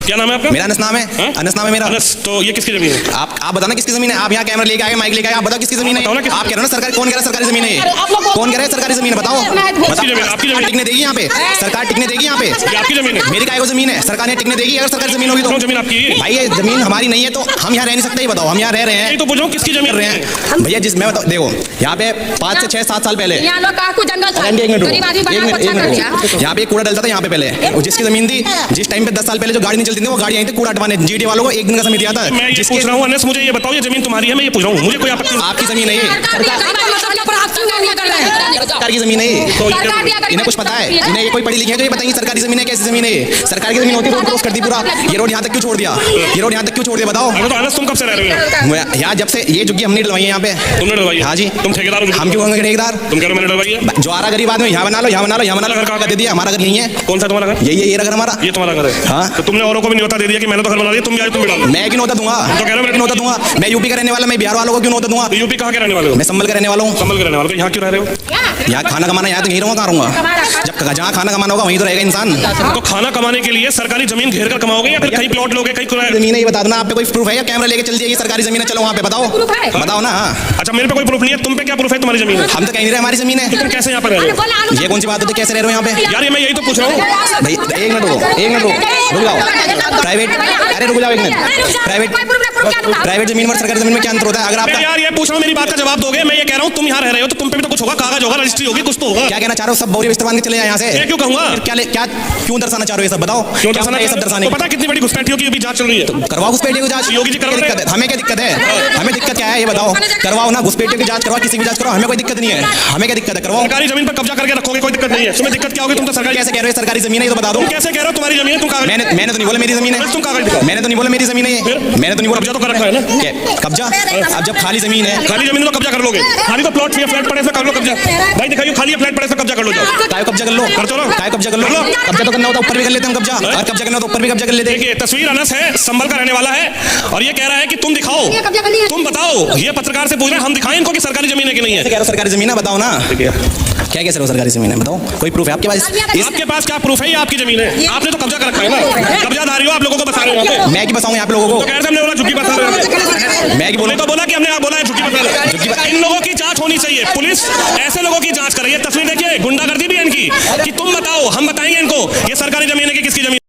क्या नाम है आपका? मेरा अनस नाम है। अनस नाम है मेरा। अनस, तो ये किसकी जमीन है? आप बताना किसकी जमीन है? आप यहाँ कैमरा लेके आए, माइक लेके आए, आप बताओ किसकी जमीन है? बताओ ना किसकी? आप कह रहे हो ना सरकारी, कौन कह रहा है सरकारी जमीन है? कौन कह रहा है सरकारी जमीन है? बताओ। किसकी जमीन है? आपकी जमीन टिकने देगी यहाँ पे? सरकार टिकने देगी यहाँ पे? ये आपकी जमीन है? मेरी काय को जमीन है, सरकार ने टिकने देगी अगर सरकारी जमीन होगी तो? क्यों जमीन आपकी है? भाई ये जमीन हमारी नहीं है तो हम यहाँ रह नहीं सकते, बताओ। हम यहाँ रह रहे हैं यही तो पूछ रहा हूँ, किसकी जमीन रहे हैं भैया। जिस मैं बताओ, देखो यहाँ पे 5 से 6 7 साल पहले यहाँ लोग काकू जंगल था, एक मिनट गरीब आदमी बना को एक अच्छा कर दिया। मिनट यहाँ पे कूड़ा डलता था यहाँ पे पहले, और जिसकी जमीन थी जिस टाइम पे 10 साल पहले जो गाड़ी नहीं चलती थी वो गाड़ी आई थी कूड़ा हटवाने, जीडी वालों को 1 दिन का समय दिया था। मैं ये पूछ रहा हूँ अनस, मुझे ये बताओ ये जमीन तुम्हारी है? मैं ये पूछ रहा हूँ, मुझे कोई आपत्ति नहीं। आपकी जमीन है ये, सरकार की जमीन है ये। इन्हें कुछ पता है? इन्हें ये कोई पढ़ी लिखी है जो ये बताएंगे सरकारी जमीन है? कैसी जमीन है ये? सरकार की जमीन होती है रोड क्रॉस कर दी पूरा। ये रोड यहाँ तक क्यों छोड़ दिया? ये रोड यहाँ तक क्यों छोड़ दिया बताओ? तो अनस तुम कब से रह रहे हो यहाँ? जब से ये झुग्गी हमने डलवाई है यहाँ पे। तुमने डलवाई है? हाँ जी। तुम ठेकेदार हो? हम क्यों होंगे ठेकेदार? तुम कह रहे हो मैंने डलवाई है? जो आ रहा गरीब आदमी यहाँ बना लो, यहाँ बना लो, यहाँ बना लो, घर कहाँ दे दिया? हमारा घर यही है। कौन सा तुम्हारा घर? यही है, ये घर हमारा। ये तुम्हारा घर है? हाँ। तो तुमने औरों को भी न्योता दे दिया कि मैंने तो घर बना दिया, तुम भी आए तुम भी डालो। मैं क्यों नौता दूंगा? तो कह रहे हो मैं क्यों नौता दूंगा? मैं यूपी का रहने वाला, मैं बिहार वालों को क्यों नौता दूंगा? यूपी कहाँ के रहने वाले हो? मैं संभल का रहने वाला हूँ। संभल के रहने वाले हो? यहाँ क्यों रह रहे हो? यहाँ खाना कमाना, यहाँ तो नहीं रहूँगा, कहाँ रहूँगा? जब जहाँ खाना कमाना होगा वहीं तो रहेगा इंसान। तो खाना कमाने के लिए सरकारी जमीन घेर कर कमाओगे या फिर कहीं प्लॉट लोगे, कहीं किराए? जमीन है ये बता देना। आप पे कोई प्रूफ है या कैमरा लेके चल जाइए सरकारी जमीन है, चलो वहाँ पे बताओ। बताओ ना। हाँ अच्छा, मेरे पे कोई प्रूफ नहीं है, तुम पे क्या प्रूफ है तुम्हारी जमीन है? हम तो कह नहीं रहे हमारी जमीन है। तुम कैसे यहाँ पर रह रहे हो? ये कौन सी बात होती है? कैसे रह रहे हो यहाँ पे? यार ये मैं यही तो पूछ रहा हूँ। भाई एक मिनट रुको, एक मिनट रुक जाओ। प्राइवेट, अरे रुक जाओ एक मिनट। प्राइवेट जमीन और सरकारी जमीन में क्या अंतर होता है? अगर आप यार ये पूछ रहा हूँ, मेरी बात का जवाब दोगे? मैं ये कह रहा हूँ तुम यहाँ रह रहे हो तो तुम पे भी तो कुछ होगा, कागज होगा, रजिस्ट्री होगी, कुछ तो होगा। क्या कहना चाह रहे हो? सब बोरी बिस्तर बांध के चले जाए यहाँ से? क्यों कहूँगा? क्या क्यों दर्शाना चाह रहे हो ये सब? बताओ क्यों क्या दर्शाना? ये सब दर्शाने? तो पता कितनी बड़ी घुसपैठियों की अभी जांच चल रही है। करवाओ घुसपैठियों की जांच। योगी जी करवा रहे हैं। हमें क्या दिक्कत है? हमें दिक्कत क्या है ये बताओ? करवाओ ना, घुसपैठियों की जांच करवाओ, किसी भी जांच करवाओ, हमें कोई दिक्कत नहीं है। हमें क्या दिक्कत है? करवाओ। सरकारी जमीन पर कब्जा करके रखोगे, कोई दिक्कत नहीं है। तुम्हें दिक्कत क्या होगी? तुम तो सरकारी कैसे कह रहे हो सरकारी जमीन है ये तो बता दो। कैसे कह रहे हो तुम्हारी जमीन है? तुम कागज मैंने तो नहीं बोला मेरी जमीन है। तुम कागज दिखाओ। मैंने तो नहीं बोला मेरी जमीन है ये। मैंने तो नहीं बोला। कब्जा तो कर रखा है ना? कब्जा? अब जब खाली जमीन है, खाली जमीन तो कब्जा कर लोगे। खाली तो प्लॉट फ्लैट पड़े से कर लो कब्जा। भाई दिखाइए, खाली फ्लैट पड़े से कब्जा कर लो। जाओ काय कब्जा कर लो, कर चलो, काय कब्जा कर लो। कब्जा तो करना होता ऊपर भी कर लेते हम कब्जा, और कब्जा करना तो ऊपर भी कब्जा कर लेते। देखिए तस्वीर अनस है, संभल का रहने वाला है और ये कह रहा है कि तुम दिखाओ, तुम बताओ। ये पत्रकार से पूछ रहे हैं, हम दिखाएं इनको कि सरकारी जमीन है कि नहीं है? कह रहे हो सरकारी जमीन है, बताओ ना। क्या कह रहे हो सरकारी जमीन है? बताओ, कोई प्रूफ है आपके पास? आपके पास क्या प्रूफ है? ये आपकी जमीन है, आपने तो कब्जा कर रखा है ना। कब्जाधारी हो आप, लोगों को बता रहे हो। मैं की बताऊं आप लोगों को? तो हमने बोला झुग्गी बसा रहे हैं। मैं की बोला तो बोला कि हमने बोला है झुग्गी बसा रहे हैं। इन लोगों की जांच होनी चाहिए। पुलिस ऐसे लोगों की जांच कर रही है। तस्वीर देखिए, गुंडागर्दी भी है इनकी कि तुम बताओ, हम बताएंगे इनको ये सरकारी जमीन है कि किसकी जमीन।